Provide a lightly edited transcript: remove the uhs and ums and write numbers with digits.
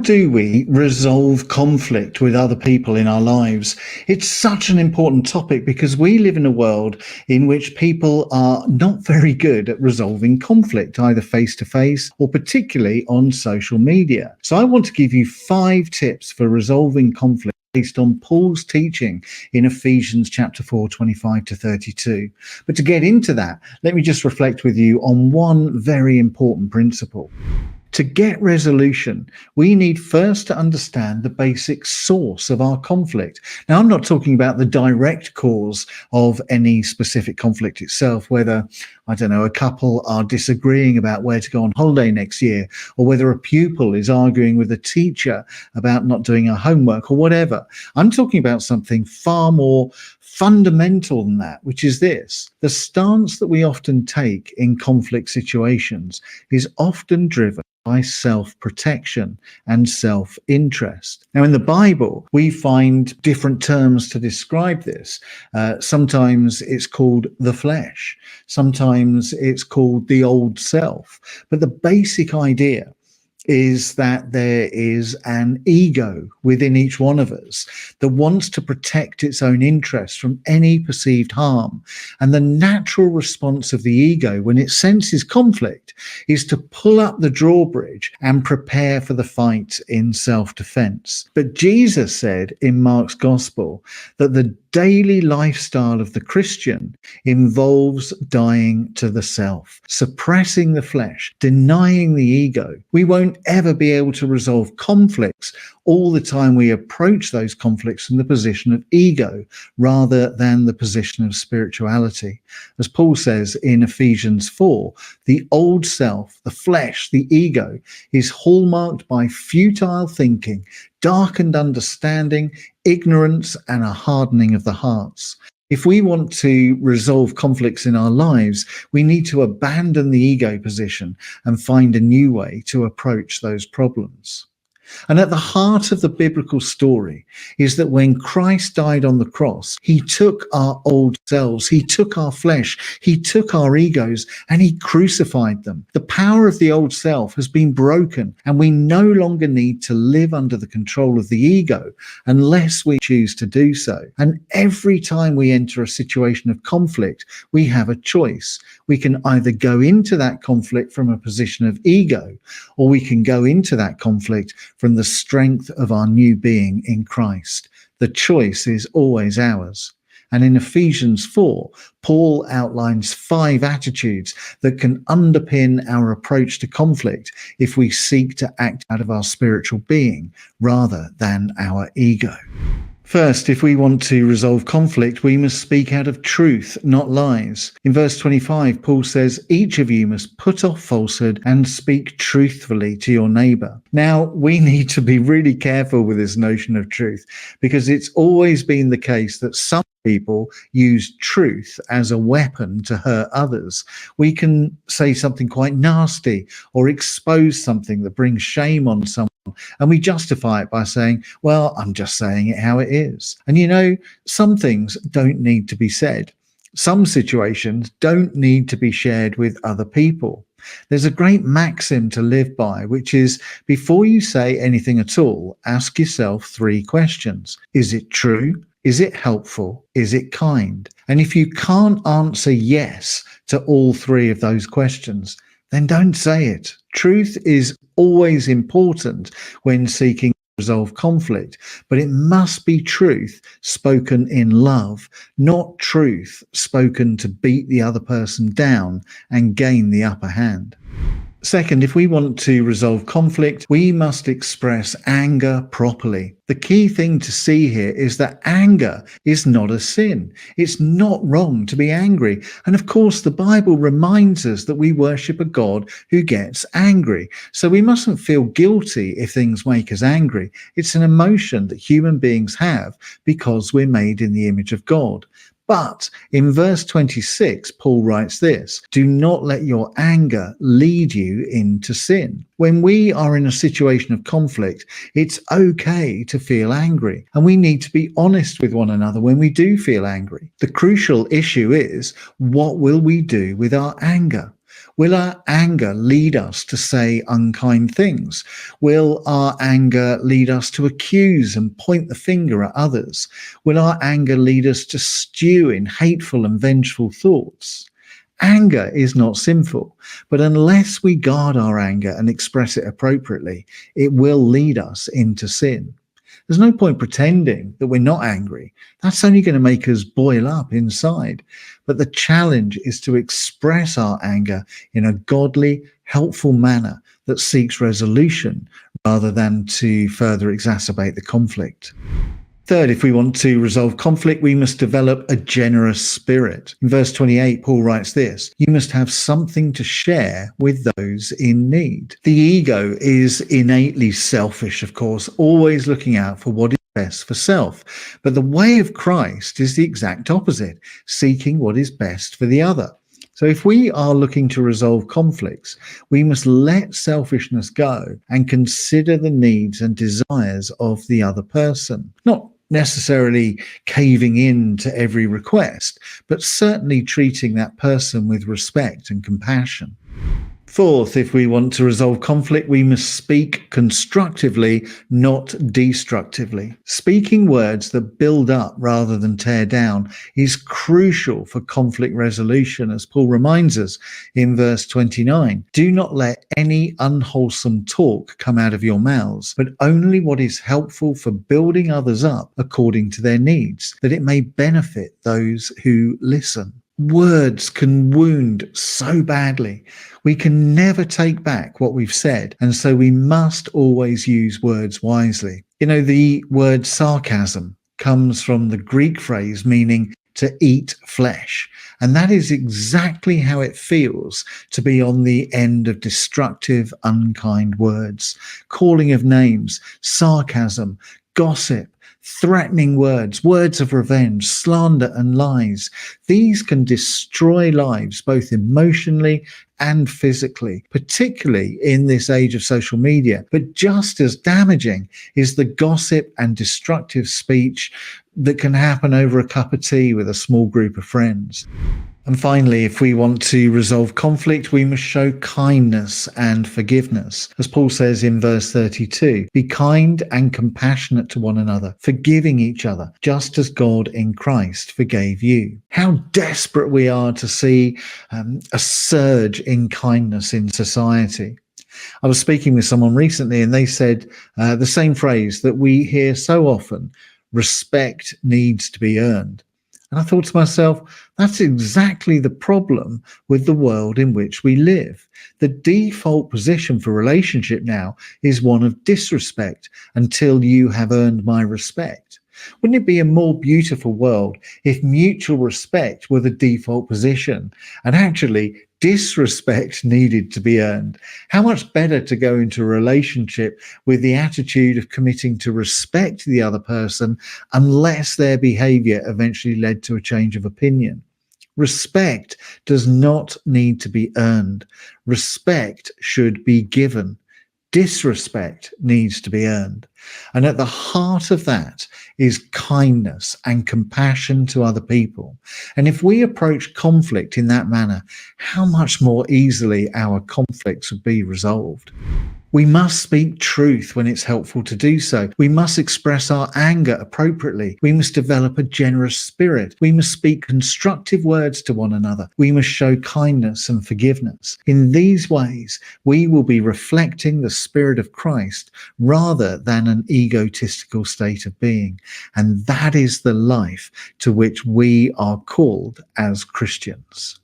do we resolve conflict with other people in our lives? It's such an important topic because we live in a world in which people are not very good at resolving conflict, either face to face or particularly on social media. So I want to give you 5 tips for resolving conflict based on Paul's teaching in Ephesians chapter 4, 25 to 32. But to get into that, let me just reflect with you on one very important principle. To get resolution, we need first to understand the basic source of our conflict. Now, I'm not talking about the direct cause of any specific conflict itself, whether, a couple are disagreeing about where to go on holiday next year, or whether a pupil is arguing with a teacher about not doing her homework or whatever. I'm talking about something far more fundamental than that, which is this. The stance that we often take in conflict situations is often driven by self-protection and self-interest. Now, in the Bible, we find different terms to describe this. Sometimes it's called the flesh. Sometimes it's called the old self. But the basic idea is that there is an ego within each one of us that wants to protect its own interests from any perceived harm. And the natural response of the ego when it senses conflict is to pull up the drawbridge and prepare for the fight in self-defense. But Jesus said in Mark's gospel that the daily lifestyle of the Christian involves dying to the self, suppressing the flesh, denying the ego. We won't ever be able to resolve conflicts all the time we approach those conflicts from the position of ego rather than the position of spirituality. As Paul says in Ephesians 4, the old self, the flesh, the ego, is hallmarked by futile thinking, darkened understanding, ignorance, and a hardening of the hearts. If we want to resolve conflicts in our lives, we need to abandon the ego position and find a new way to approach those problems. And at the heart of the biblical story is that when Christ died on the cross, he took our old selves, he took our flesh, he took our egos, and he crucified them. The power of the old self has been broken, and we no longer need to live under the control of the ego unless we choose to do so. And every time we enter a situation of conflict, we have a choice. We can either go into that conflict from a position of ego, or we can go into that conflict from the strength of our new being in Christ. The choice is always ours. And in Ephesians 4, Paul outlines 5 attitudes that can underpin our approach to conflict if we seek to act out of our spiritual being rather than our ego. First, if we want to resolve conflict, we must speak out of truth, not lies. In verse 25, Paul says, each of you must put off falsehood and speak truthfully to your neighbor. Now, we need to be really careful with this notion of truth because it's always been the case that some people use truth as a weapon to hurt others. We can say something quite nasty or expose something that brings shame on someone, and we justify it by saying, well, I'm just saying it how it is. And some things don't need to be said. Some situations don't need to be shared with other people. There's a great maxim to live by, which is before you say anything at all, ask yourself 3 questions. Is it true? Is it helpful? Is it kind? And if you can't answer yes to all 3 of those questions, then don't say it. Truth is always important when seeking to resolve conflict, but it must be truth spoken in love, not truth spoken to beat the other person down and gain the upper hand. Second, if we want to resolve conflict, we must express anger properly. The key thing to see here is that anger is not a sin. It's not wrong to be angry. And of course, the Bible reminds us that we worship a God who gets angry. So we mustn't feel guilty if things make us angry. It's an emotion that human beings have because we're made in the image of God. But in verse 26, Paul writes this, do not let your anger lead you into sin. When we are in a situation of conflict, it's okay to feel angry, and we need to be honest with one another when we do feel angry. The crucial issue is, what will we do with our anger? Will our anger lead us to say unkind things? Will our anger lead us to accuse and point the finger at others? Will our anger lead us to stew in hateful and vengeful thoughts? Anger is not sinful, but unless we guard our anger and express it appropriately, it will lead us into sin. There's no point pretending that we're not angry. That's only going to make us boil up inside. But the challenge is to express our anger in a godly, helpful manner that seeks resolution rather than to further exacerbate the conflict. Third, if we want to resolve conflict, we must develop a generous spirit. In verse 28, Paul writes this: "You must have something to share with those in need." The ego is innately selfish, of course, always looking out for what is best for self. But the way of Christ is the exact opposite, seeking what is best for the other. So if we are looking to resolve conflicts, we must let selfishness go and consider the needs and desires of the other person. Not necessarily caving in to every request, but certainly treating that person with respect and compassion. Fourth, if we want to resolve conflict, we must speak constructively, not destructively. Speaking words that build up rather than tear down is crucial for conflict resolution, as Paul reminds us in verse 29. "Do not let any unwholesome talk come out of your mouths, but only what is helpful for building others up according to their needs, that it may benefit those who listen." Words can wound so badly. We can never take back what we've said, and so we must always use words wisely. You know, the word sarcasm comes from the Greek phrase meaning to eat flesh, and that is exactly how it feels to be on the end of destructive, unkind words. Calling of names, sarcasm, gossip, threatening words, words of revenge, slander and lies. These can destroy lives both emotionally and physically, particularly in this age of social media. But just as damaging is the gossip and destructive speech that can happen over a cup of tea with a small group of friends. And finally, if we want to resolve conflict, we must show kindness and forgiveness. As Paul says in verse 32, "Be kind and compassionate to one another, forgiving each other, just as God in Christ forgave you." How desperate we are to see a surge in kindness in society. I was speaking with someone recently and they said the same phrase that we hear so often: respect needs to be earned. And I thought to myself, that's exactly the problem with the world in which we live. The default position for relationship now is one of disrespect until you have earned my respect. Wouldn't it be a more beautiful world if mutual respect were the default position and actually disrespect needed to be earned? How much better to go into a relationship with the attitude of committing to respect the other person unless their behavior eventually led to a change of opinion. Respect does not need to be earned. Respect should be given. Disrespect needs to be earned. And at the heart of that is kindness and compassion to other people. And if we approach conflict in that manner, how much more easily our conflicts would be resolved. We must speak truth when it's helpful to do so. We must express our anger appropriately. We must develop a generous spirit. We must speak constructive words to one another. We must show kindness and forgiveness. In these ways, we will be reflecting the Spirit of Christ rather than an egotistical state of being. And that is the life to which we are called as Christians.